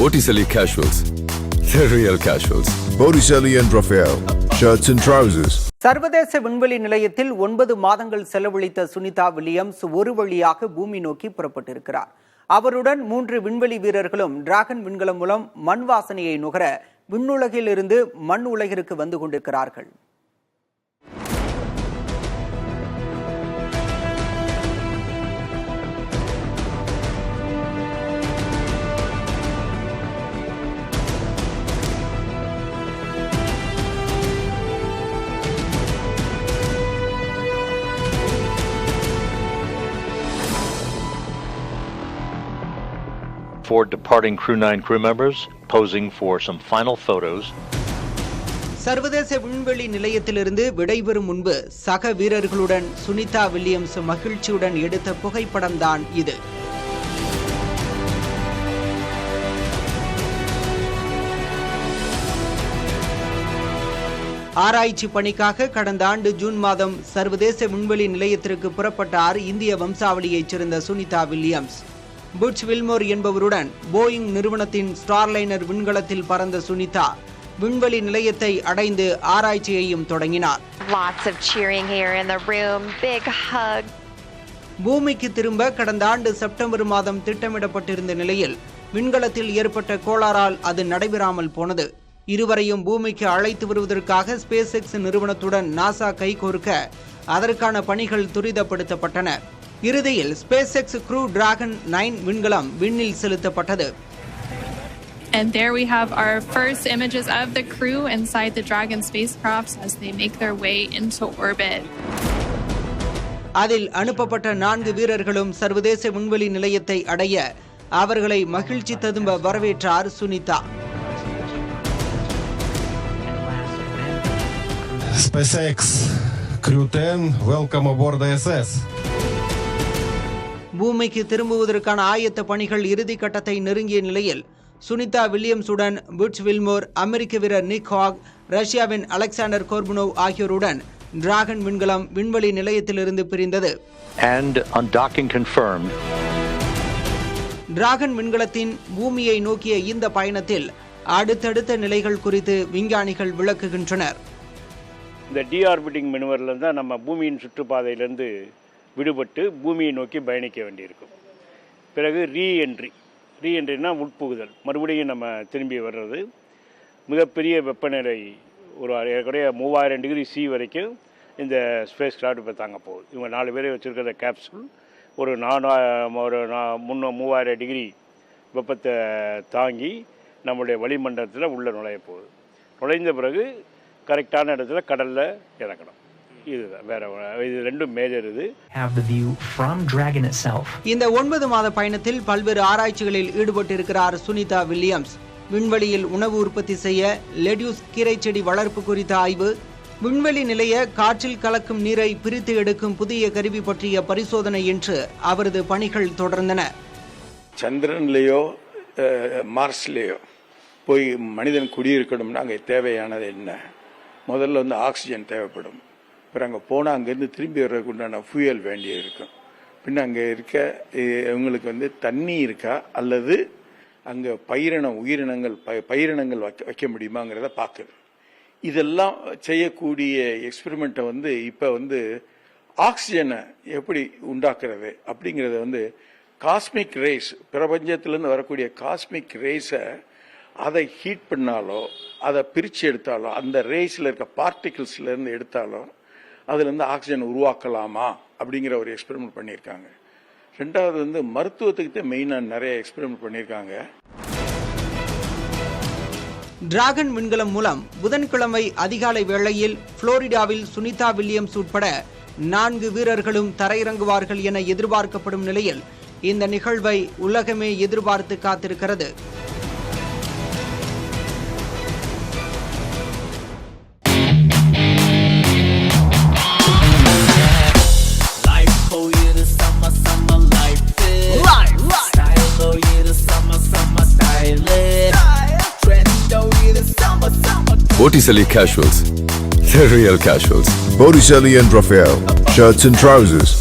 Botticelli Casuals, the real casuals. Botticelli and Raphael, shirts and trousers. சர்வதேச விண்வெளி நிலையத்தில் 9 மாதங்கள் செலவழித்த சுனிதா வில்லியம்ஸ் ஒரு வழியாக பூமி நோக்கி புறப்பட்டிருக்கிறார். அவருடன் 3 விண்வெளி வீரர்களும் டிராகன் விண்கலம் மூலம் மண் வாசனையை நுகர விண்ணுலகில் இருந்து மண் உலகிற்கு வந்து கொண்டிருக்கிறார்கள். For departing Crew 9 crew members posing for some final photos. சர்வதேச விண்வெளி நிலையத்திலிருந்து விடைபெறும் முன்பு சக வீரர்களுடன் சுனிதா வில்லியம்ஸ் மகிழ்ச்சியுடன் எடுத்த புகைப்படம் தான் இது. ஆராய்ச்சி பணிக்காக கடந்த ஆண்டு ஜூன் மாதம் சர்வதேச விண்வெளி நிலையத்திற்கு புறப்பட்டார் இந்திய வம்சாவளியைச் சேர்ந்த சுனிதா வில்லியம்ஸ். புட்ச் வில்மோர் என்பவருடன் போயிங் நிறுவனத்தின் ஸ்டார்லைனர் விண்கலத்தில் பறந்த சுனிதா விண்வெளி நிலையத்தை அடைந்து ஆராய்ச்சியையும் தொடங்கினார். பூமிக்கு திரும்ப கடந்த ஆண்டு செப்டம்பர் மாதம் திட்டமிடப்பட்டிருந்த நிலையில் விண்கலத்தில் ஏற்பட்ட கோளாறால் அது நடைபெறாமல் போனது. இருவரையும் பூமிக்கு அழைத்து வருவதற்காக ஸ்பேஸ் எக்ஸ் நிறுவனத்துடன் நாசா கைகோர்க்க அதற்கான பணிகள் துரிதப்படுத்தப்பட்டன. இறுதியில் ஸ்பேஸ் எக்ஸ் க்ரூ டிராகன் 9 விண்கலம் விண்ணில் செலுத்தப்பட்டது. And there we have our first images of the crew inside the Dragon spacecrafts as they make their way into orbit. அதில் அனுப்பப்பட்ட 4 வீரர்களும் சர்வதேச விண்வெளி நிலையத்தை அடைய அவர்களை மகிழ்ச்சி ததும்ப வரவேற்றார் Sunita. SpaceX Crew 10, welcome aboard the ISS. பூமிக்கு திரும்புவதற்கான ஆயத்த பணிகள் இறுதி கட்டத்தை நெருங்கிய நிலையில் சுனிதா வில்லியம்ஸுடன் புட்ச் வில்மோர், அமெரிக்க வீரர் நிக் ஹாக், ரஷ்யாவின் அலெக்சாண்டர் கோர்புனோவ் ஆகியோருடன் டிராகன் விண்கலம் விண்வெளி நிலையத்திலிருந்து பிரிந்தது. And undocking confirmed. டிராகன் விண்கலத்தின் பூமியை நோக்கிய இந்த பயணத்தில் அடுத்தடுத்த நிலைகள் குறித்து விஞ்ஞானிகள் விளக்குகின்றனர். இந்த டிஆர்பிட்டிங் மெனுவரில் தான் நம்ம பூமியின் சுற்றுப்பாதையிலிருந்து விடுபட்டு பூமியை நோக்கி பயணிக்க வேண்டியிருக்கும். பிறகு ரீஎன்ட்ரினா உட்புகுதல், மறுபடியும் நம்ம திரும்பி வர்றது. மிகப்பெரிய வெப்பநிலை ஒரு ஏறக்குறைய 3000 டிகிரி சி வரைக்கும் இந்த ஸ்பேஸ் கிராஃப்ட் இப்போ தாங்க போகுது. இவங்க 4 பேரை வச்சுருக்கிற கேப்சூல் ஒரு 3000 டிகிரி வெப்பத்தை தாங்கி நம்முடைய வளிமண்டலத்தில் உள்ளே நுழைய போகுது. நுழைந்த பிறகு கரெக்டான இடத்துல கடலில் இறக்கணும். இதுதான், வேற இது ரெண்டும் மேஜர். இது இந்த 9 மாத பயணத்தில் பல்வேறு ஆராய்ச்சிகளில் ஈடுபட்டிருக்கிறார் சுனிதா வில்லியம்ஸ். விண்வெளியில் உணவு உற்பத்தி செய்ய லெட்யூஸ் கீரை செடி வளர்ப்பு குறித்த ஆய்வு, விண்வெளி நிலைய காற்றில் கலக்கும் நீரை பிரித்து எடுக்கும் புதிய கருவி பற்றிய பரிசோதனை என்று அவரது பணிகள் தொடர்ந்தன. சந்திரன்லேயோ மார்ஸ்லேயோ போய் மனிதன் குடியிருக்கணும்னா அங்கே தேவையானது என்ன? முதல்ல ஆக்சிஜன் தேவைப்படும். அப்புறம் அங்கே போனால் அங்கேருந்து திரும்பி வர்றதுக்கு உண்டான ஃபியூயல் வேண்டிய இருக்கும். பின்ன அங்கே இருக்க இவங்களுக்கு தண்ணி இருக்கா அல்லது அங்கே உயிரினங்கள் வைக்க முடியுமாங்கிறத பார்க்குது. இதெல்லாம் செய்யக்கூடிய எக்ஸ்பெரிமெண்ட்டை இப்போ ஆக்சிஜனை எப்படி உண்டாக்குறது அப்படிங்கிறத காஸ்மிக் ரேஸ், பிரபஞ்சத்திலேருந்து வரக்கூடிய காஸ்மிக் ரேஸை அதை ஹீட் பண்ணாலோ அதை பிரித்து எடுத்தாலோ அந்த ரேஸில் இருக்க பார்ட்டிகிள்ஸ்லேருந்து எடுத்தாலோ அதுலேருந்து ஆக்சிஜன் உருவாக்கலாமா அப்படிங்கிற ஒரு எக்ஸ்பெரிமெண்ட் பண்ணியிருக்காங்க. ரெண்டாவது மருத்துவத்துக்கு மெயினாக நிறைய எக்ஸ்பெரிமெண்ட் பண்ணியிருக்காங்க. டிராகன் விண்கலம் மூலம் புதன்கிழமை அதிகாலை வேளையில் புளோரிடாவில் சுனிதா வில்லியம்ஸ் உட்பட 4 வீரர்களும் தரையிறங்குவார்கள் என எதிர்பார்க்கப்படும் நிலையில் இந்த நிகழ்வை உலகமே எதிர்பார்த்து காத்திருக்கிறது. Botticelli Casuals, the real casuals. Botticelli and Raphael, shirts and trousers.